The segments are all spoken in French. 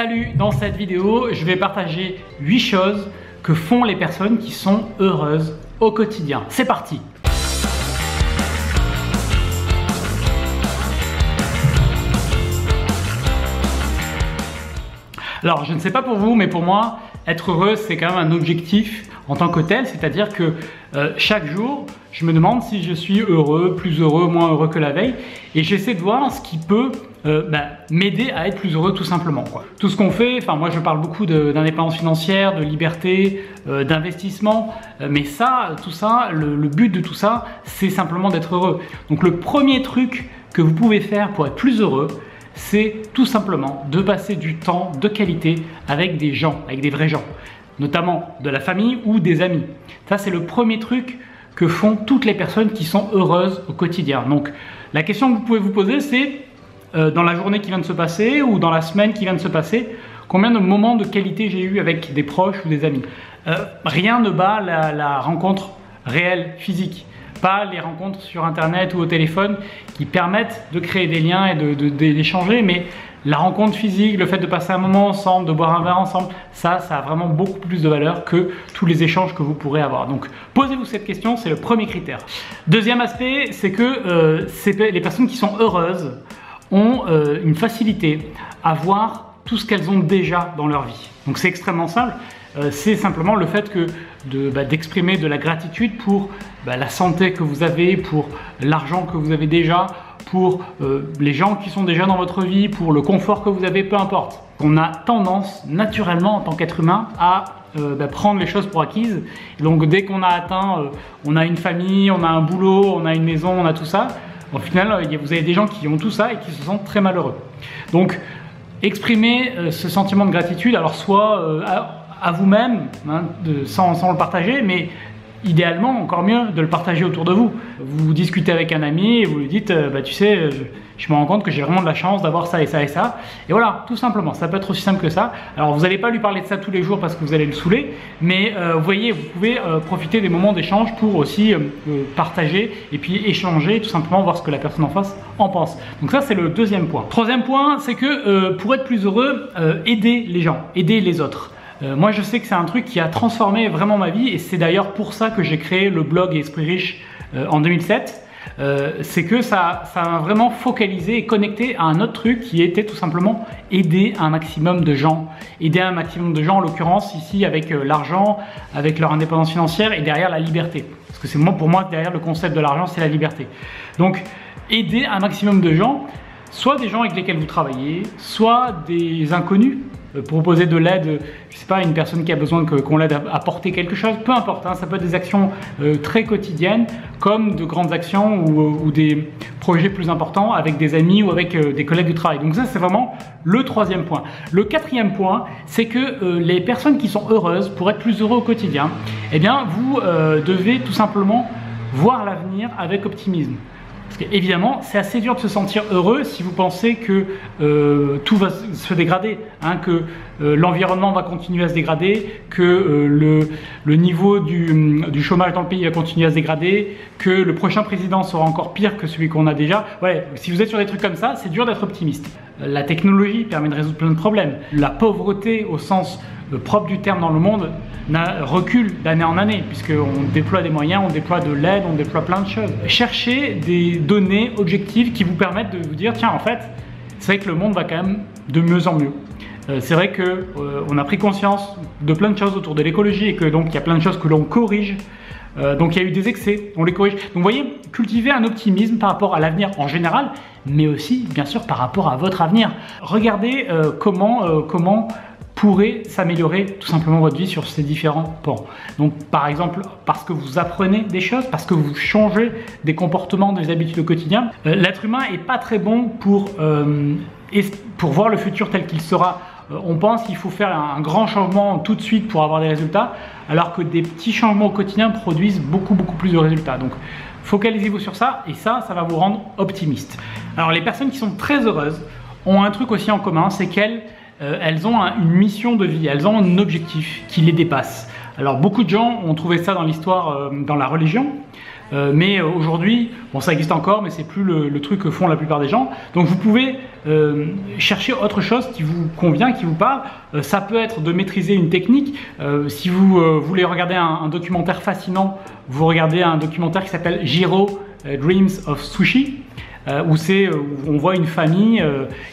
Salut, dans cette vidéo, je vais partager 8 choses que font les personnes qui sont heureuses au quotidien. C'est parti! Alors, je ne sais pas pour vous, mais pour moi, être heureux, c'est quand même un objectif en tant que tel. C'est-à-dire que chaque jour, je me demande si je suis heureux, plus heureux, moins heureux que la veille. Et j'essaie de voir ce qui peut m'aider à être plus heureux tout simplement, quoi. Tout ce qu'on fait, enfin moi je parle beaucoup d'indépendance financière, de liberté, d'investissement. Mais ça, tout ça, le but de tout ça, c'est simplement d'être heureux. Donc le premier truc que vous pouvez faire pour être plus heureux, c'est tout simplement de passer du temps de qualité avec des gens, avec des vrais gens, notamment de la famille ou des amis. Ça, c'est le premier truc que font toutes les personnes qui sont heureuses au quotidien. Donc, la question que vous pouvez vous poser, c'est dans la journée qui vient de se passer ou dans la semaine qui vient de se passer, combien de moments de qualité j'ai eu avec des proches ou des amis. Rien ne bat la rencontre réelle, physique. Pas les rencontres sur internet ou au téléphone qui permettent de créer des liens et d'échanger, mais la rencontre physique, le fait de passer un moment ensemble, de boire un verre ensemble, ça a vraiment beaucoup plus de valeur que tous les échanges que vous pourrez avoir. Donc posez-vous cette question, c'est le premier critère. Deuxième aspect, c'est que les personnes qui sont heureuses ont une facilité à voir tout ce qu'elles ont déjà dans leur vie. Donc c'est extrêmement simple. C'est simplement le fait d'exprimer de la gratitude pour la santé que vous avez, pour l'argent que vous avez déjà, pour les gens qui sont déjà dans votre vie, pour le confort que vous avez, peu importe. On a tendance naturellement en tant qu'être humain à prendre les choses pour acquises. Et donc dès qu'on a atteint, on a une famille, on a un boulot, on a une maison, on a tout ça, au final vous avez des gens qui ont tout ça et qui se sentent très malheureux. Donc exprimez ce sentiment de gratitude, alors soit à vous-même, hein, sans le partager, mais idéalement, encore mieux, de le partager autour de vous. Vous discutez avec un ami et vous lui dites tu sais, je me rends compte que j'ai vraiment de la chance d'avoir ça et ça et ça. Et voilà, tout simplement, ça peut être aussi simple que ça. Alors vous n'allez pas lui parler de ça tous les jours parce que vous allez le saouler, mais vous voyez, vous pouvez profiter des moments d'échange pour aussi partager et puis échanger, tout simplement voir ce que la personne en face en pense. Donc ça, c'est le deuxième point. Troisième point, c'est que pour être plus heureux, aider les gens, aider les autres. Moi je sais que c'est un truc qui a transformé vraiment ma vie et c'est d'ailleurs pour ça que j'ai créé le blog Esprit Riche en 2007. C'est que ça m'a vraiment focalisé et connecté à un autre truc qui était tout simplement aider un maximum de gens. Aider un maximum de gens, en l'occurrence ici avec l'argent, avec leur indépendance financière et derrière la liberté. Parce que c'est pour moi derrière le concept de l'argent, c'est la liberté. Donc aider un maximum de gens, soit des gens avec lesquels vous travaillez, soit des inconnus. Proposer de l'aide, je sais pas, à une personne qui a besoin qu'on l'aide à porter quelque chose, peu importe, hein, ça peut être des actions très quotidiennes comme de grandes actions ou des projets plus importants avec des amis ou avec des collègues de travail. Donc ça, c'est vraiment le troisième point. Le quatrième point, c'est que les personnes qui sont heureuses, pour être plus heureux au quotidien, eh bien vous devez tout simplement voir l'avenir avec optimisme. Parce qu'évidemment, c'est assez dur de se sentir heureux si vous pensez que tout va se dégrader, hein, que l'environnement va continuer à se dégrader, que le niveau du chômage dans le pays va continuer à se dégrader, que le prochain président sera encore pire que celui qu'on a déjà. Ouais, si vous êtes sur des trucs comme ça, c'est dur d'être optimiste. La technologie permet de résoudre plein de problèmes. La pauvreté au sens propre du terme dans le monde recule d'année en année puisqu'on déploie des moyens, on déploie de l'aide, on déploie plein de choses. Cherchez des données objectives qui vous permettent de vous dire tiens, en fait, c'est vrai que le monde va quand même de mieux en mieux. C'est vrai qu'on a pris conscience de plein de choses autour de l'écologie et que donc il y a plein de choses que l'on corrige. Donc il y a eu des excès, on les corrige. Donc vous voyez, cultivez un optimisme par rapport à l'avenir en général, mais aussi bien sûr par rapport à votre avenir. Regardez comment pourrait s'améliorer tout simplement votre vie sur ces différents pans. Donc par exemple, parce que vous apprenez des choses, parce que vous changez des comportements, des habitudes au quotidien. L'être humain n'est pas très bon pour voir le futur tel qu'il sera. On pense qu'il faut faire un grand changement tout de suite pour avoir des résultats, alors que des petits changements au quotidien produisent beaucoup plus de résultats. Donc focalisez-vous sur ça et ça va vous rendre optimiste. Alors les personnes qui sont très heureuses ont un truc aussi en commun, c'est qu'elles ont une mission de vie, elles ont un objectif qui les dépasse. Alors beaucoup de gens ont trouvé ça dans l'histoire, dans la religion. mais aujourd'hui, bon, ça existe encore, mais c'est plus le truc que font la plupart des gens. Donc vous pouvez chercher autre chose qui vous convient, qui vous parle. Ça peut être de maîtriser une technique. Si vous voulez regarder un documentaire fascinant, vous regardez un documentaire qui s'appelle Jiro Dreams of Sushi, où on voit une famille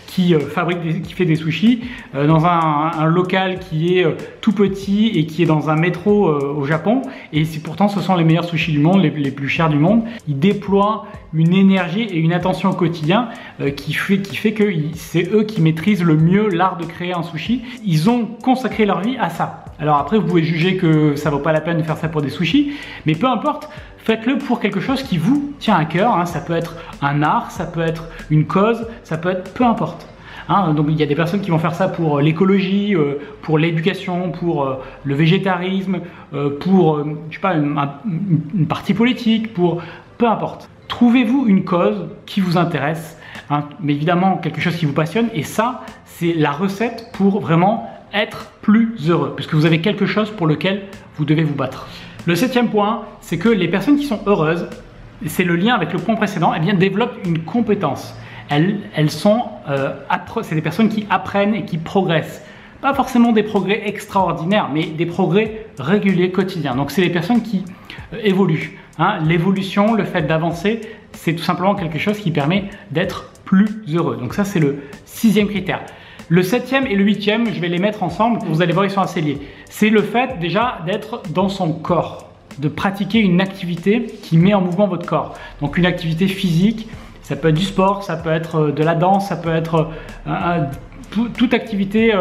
qui fait des sushis dans un local qui est tout petit et qui est dans un métro au Japon, et pourtant ce sont les meilleurs sushis du monde, les plus chers du monde. Ils déploient une énergie et une attention au quotidien qui fait que c'est eux qui maîtrisent le mieux l'art de créer un sushi. Ils ont consacré leur vie à ça. Alors après, vous pouvez juger que ça vaut pas la peine de faire ça pour des sushis, mais peu importe, faites-le pour quelque chose qui vous tient à cœur, hein. Ça peut être un art, ça peut être une cause, ça peut être peu importe. Hein. Donc il y a des personnes qui vont faire ça pour l'écologie, pour l'éducation, pour le végétarisme, pour je sais pas, une partie politique, pour peu importe. Trouvez-vous une cause qui vous intéresse, hein, mais évidemment quelque chose qui vous passionne, et ça, c'est la recette pour vraiment être plus heureux, puisque vous avez quelque chose pour lequel vous devez vous battre. Le 7e point, c'est que les personnes qui sont heureuses, c'est le lien avec le point précédent, eh bien, développent une compétence. C'est des personnes qui apprennent et qui progressent. Pas forcément des progrès extraordinaires, mais des progrès réguliers, quotidiens. Donc c'est les personnes qui évoluent. Hein. L'évolution, le fait d'avancer, c'est tout simplement quelque chose qui permet d'être plus heureux. Donc ça, c'est le 6e critère. Le 7e et le 8e, je vais les mettre ensemble, vous allez voir, ils sont assez liés. C'est le fait déjà d'être dans son corps, de pratiquer une activité qui met en mouvement votre corps. Donc une activité physique, ça peut être du sport, ça peut être de la danse, ça peut être toute activité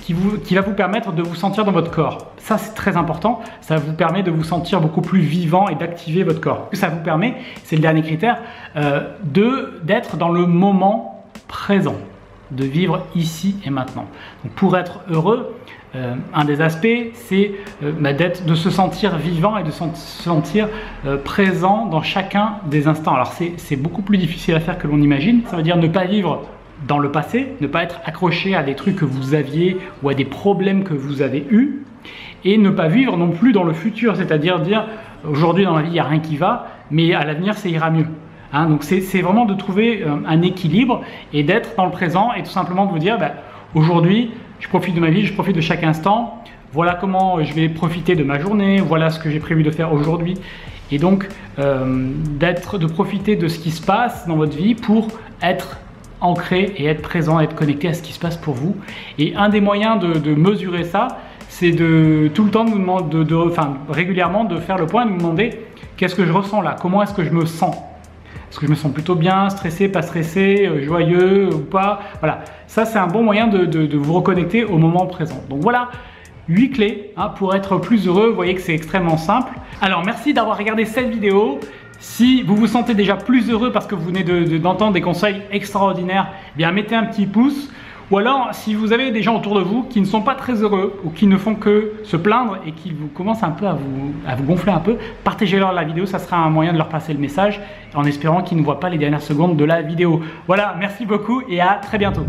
qui va vous permettre de vous sentir dans votre corps. Ça, c'est très important, ça vous permet de vous sentir beaucoup plus vivant et d'activer votre corps. Ça vous permet, c'est le dernier critère, d'être dans le moment présent, de vivre ici et maintenant. Donc pour être heureux, un des aspects, c'est de se sentir vivant et de se sentir présent dans chacun des instants. Alors c'est beaucoup plus difficile à faire que l'on imagine. Ça veut dire ne pas vivre dans le passé, ne pas être accroché à des trucs que vous aviez ou à des problèmes que vous avez eus, et ne pas vivre non plus dans le futur, c'est-à-dire dire aujourd'hui dans la vie il n'y a rien qui va, mais à l'avenir ça ira mieux. Hein, donc c'est vraiment de trouver un équilibre et d'être dans le présent, et tout simplement de vous dire aujourd'hui je profite de ma vie, je profite de chaque instant, voilà comment je vais profiter de ma journée, voilà ce que j'ai prévu de faire aujourd'hui, et donc de profiter de ce qui se passe dans votre vie pour être ancré et être présent, être connecté à ce qui se passe pour vous. Et un des moyens de mesurer ça, c'est de tout le temps de vous demander, régulièrement de faire le point et de vous demander qu'est-ce que je ressens là, comment est-ce que je me sens. Est-ce que je me sens plutôt bien, stressé, pas stressé, joyeux ou pas? Voilà, ça c'est un bon moyen de vous reconnecter au moment présent. Donc voilà, 8 clés pour être plus heureux. Vous voyez que c'est extrêmement simple. Alors merci d'avoir regardé cette vidéo. Si vous vous sentez déjà plus heureux parce que vous venez d'entendre des conseils extraordinaires, eh bien mettez un petit pouce. Ou alors, si vous avez des gens autour de vous qui ne sont pas très heureux ou qui ne font que se plaindre et qui vous commencent un peu à vous gonfler un peu, partagez-leur la vidéo, ça sera un moyen de leur passer le message en espérant qu'ils ne voient pas les dernières secondes de la vidéo. Voilà, merci beaucoup et à très bientôt.